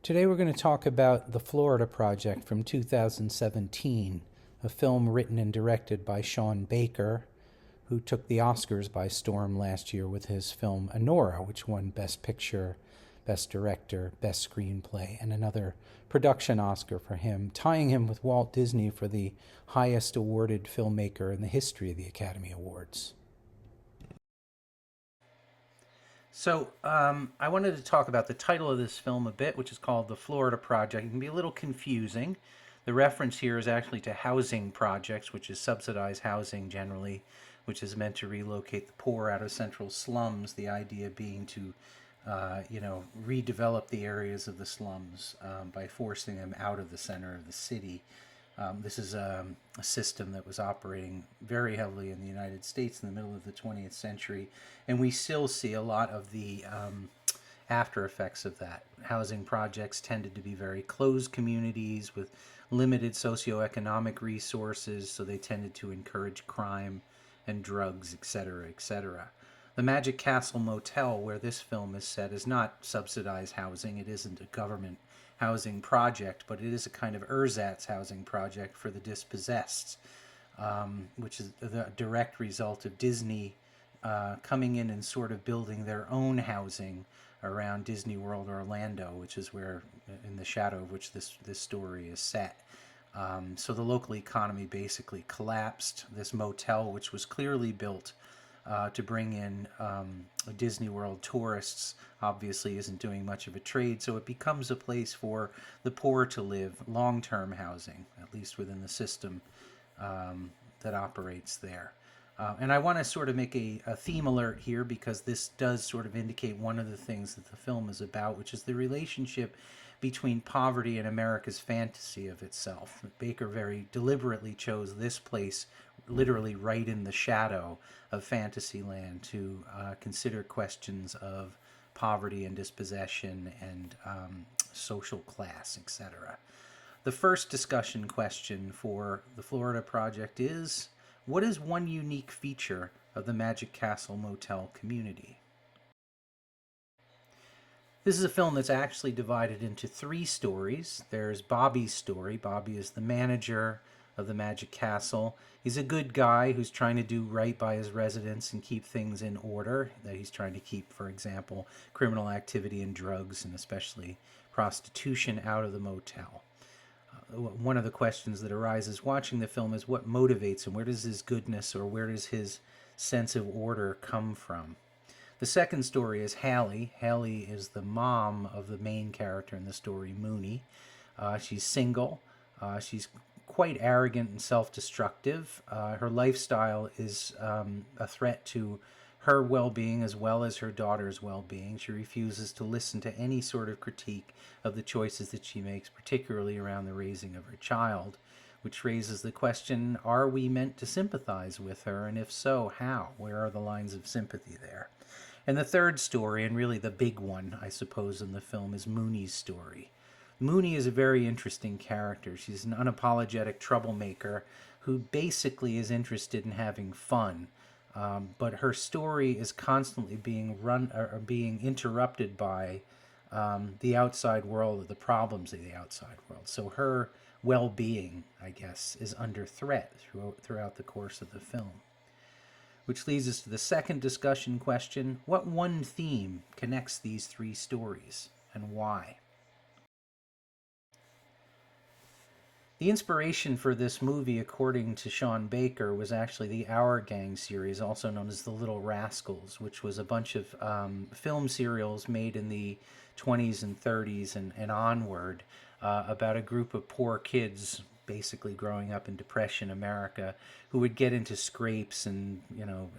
Today we're going to talk about The Florida Project from 2017, a film written and directed by Sean Baker, who took the Oscars by storm last year with his film Anora, which won Best Picture, Best Director, Best Screenplay, and another production Oscar for him, tying him with Walt Disney for the highest awarded filmmaker in the history of the Academy Awards. So I wanted to talk about the title of this film a bit, which is called The Florida Project. It can be a little confusing. The reference here is actually to housing projects, which is subsidized housing generally, which is meant to relocate the poor out of central slums, the idea being to redevelop the areas of the slums by forcing them out of the center of the city. This is a system that was operating very heavily in the United States in the middle of the 20th century, and we still see a lot of the after effects of that. Housing projects tended to be very closed communities with limited socioeconomic resources, so they tended to encourage crime and drugs, etc., etc. The Magic Castle Motel, where this film is set, is not subsidized housing. It isn't a government housing project, but it is a kind of ersatz housing project for the dispossessed, which is the direct result of Disney coming in and sort of building their own housing around Disney World Orlando, which is where, in the shadow of which this story is set. So the local economy basically collapsed. This motel, which was clearly built to bring in Disney World tourists, obviously isn't doing much of a trade, so it becomes a place for the poor to live, long-term housing, at least within the system that operates there. And I want to sort of make a theme alert here, because this does sort of indicate one of the things that the film is about, which is the relationship between poverty and America's fantasy of itself. Baker very deliberately chose this place, literally right in the shadow of Fantasyland, to consider questions of poverty and dispossession and social class, etc. The first discussion question for the Florida Project is, what is one unique feature of the Magic Castle Motel community? This is a film that's actually divided into three stories. There's Bobby's story. Bobby is the manager of the Magic Castle. He's a good guy who's trying to do right by his residents and keep things in order. That he's trying to keep, for example, criminal activity and drugs, and especially prostitution, out of the motel. One of the questions that arises watching the film is what motivates him? Where does his goodness, or where does his sense of order come from? The second story is Hallie. Hallie is the mom of the main character in the story, Mooney. She's single. She's quite arrogant and self-destructive. Her lifestyle is a threat to her well-being as well as her daughter's well-being. She refuses to listen to any sort of critique of the choices that she makes, particularly around the raising of her child, which raises the question, are we meant to sympathize with her? And if so, how? Where are the lines of sympathy there? And the third story, and really the big one, I suppose, in the film, is Mooney's story. Mooney is a very interesting character. She's an unapologetic troublemaker who basically is interested in having fun. But her story is constantly being interrupted by the outside world, or the problems of the outside world. So her well-being, I guess, is under threat throughout the course of the film. Which leads us to the second discussion question: what one theme connects these three stories, and why? The inspiration for this movie, according to Sean Baker, was actually the Our Gang series, also known as The Little Rascals, which was a bunch of film serials made in the 20s and 30s and onward about a group of poor kids basically growing up in Depression America who would get into scrapes and,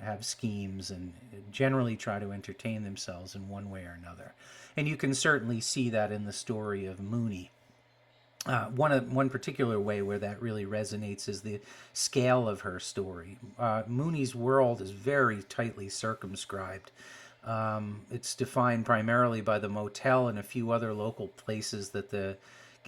have schemes and generally try to entertain themselves in one way or another. And you can certainly see that in the story of Mooney. One particular way where that really resonates is the scale of her story. Mooney's world is very tightly circumscribed. It's defined primarily by the motel and a few other local places that the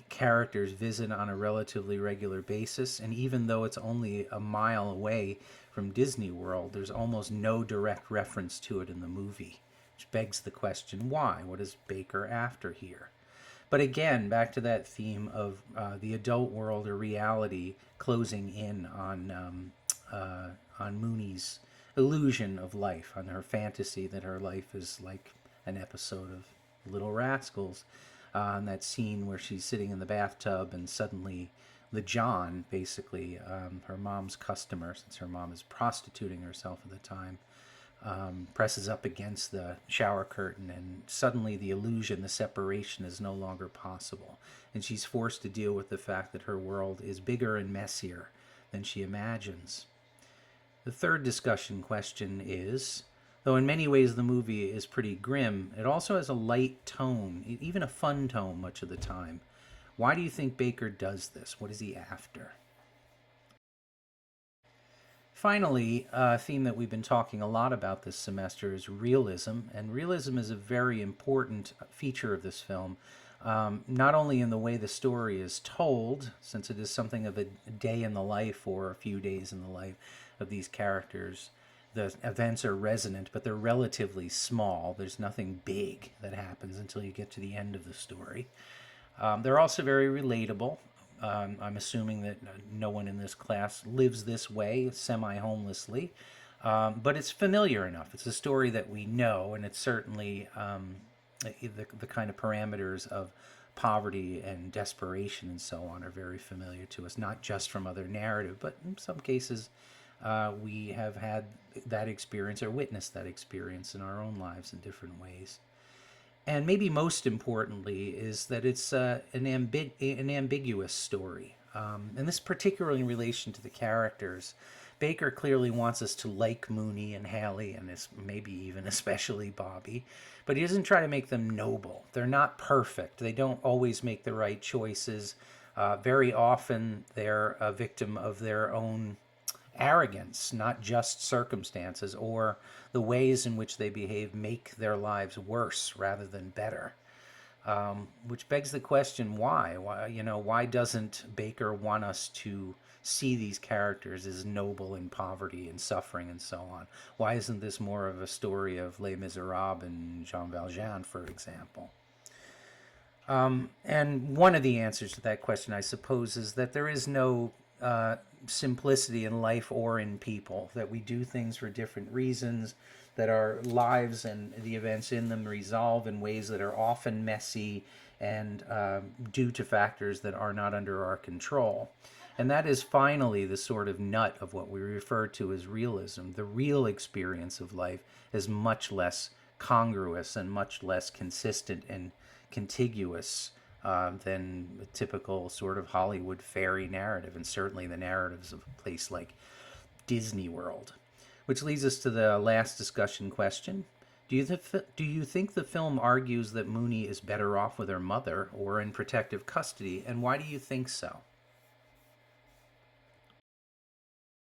characters visit on a relatively regular basis. And even though it's only a mile away from Disney World, there's almost no direct reference to it in the movie, which begs the question, why? What is Baker after here? But again, back to that theme of the adult world or reality closing in on Mooney's illusion of life, on her fantasy that her life is like an episode of Little Rascals. And that scene where she's sitting in the bathtub and suddenly the John, basically her mom's customer, since her mom is prostituting herself at the time, presses up against the shower curtain, and suddenly the illusion, the separation, is no longer possible. And she's forced to deal with the fact that her world is bigger and messier than she imagines. The third discussion question is, though in many ways the movie is pretty grim, it also has a light tone, even a fun tone much of the time. Why do you think Baker does this? What is he after? Finally, a theme that we've been talking a lot about this semester is realism, and realism is a very important feature of this film, not only in the way the story is told, since it is something of a day in the life or a few days in the life of these characters. The events are resonant, but they're relatively small. There's nothing big that happens until you get to the end of the story. They're also very relatable. I'm assuming that no one in this class lives this way, semi-homelessly, but it's familiar enough. It's a story that we know, and it's certainly the kind of parameters of poverty and desperation and so on are very familiar to us, not just from other narrative, but in some cases we have had that experience or witnessed that experience in our own lives in different ways. And maybe most importantly is that it's an ambiguous story. And this particularly in relation to the characters. Baker clearly wants us to like Mooney and Hallie, and maybe even especially Bobby, but he doesn't try to make them noble. They're not perfect. They don't always make the right choices. Very often they're a victim of their own arrogance, not just circumstances, or the ways in which they behave make their lives worse rather than better. Which begs the question, why? Why doesn't Baker want us to see these characters as noble in poverty and suffering and so on? Why isn't this more of a story of Les Miserables and Jean Valjean, for example? And one of the answers to that question, I suppose, is that there is no simplicity in life or in people, that we do things for different reasons, that our lives and the events in them resolve in ways that are often messy and due to factors that are not under our control. And that is finally the sort of nut of what we refer to as realism. The real experience of life is much less congruous and much less consistent and contiguous than a typical sort of Hollywood fairy narrative, and certainly the narratives of a place like Disney World. Which leads us to the last discussion question. Do you think the film argues that Mooney is better off with her mother or in protective custody, and why do you think so?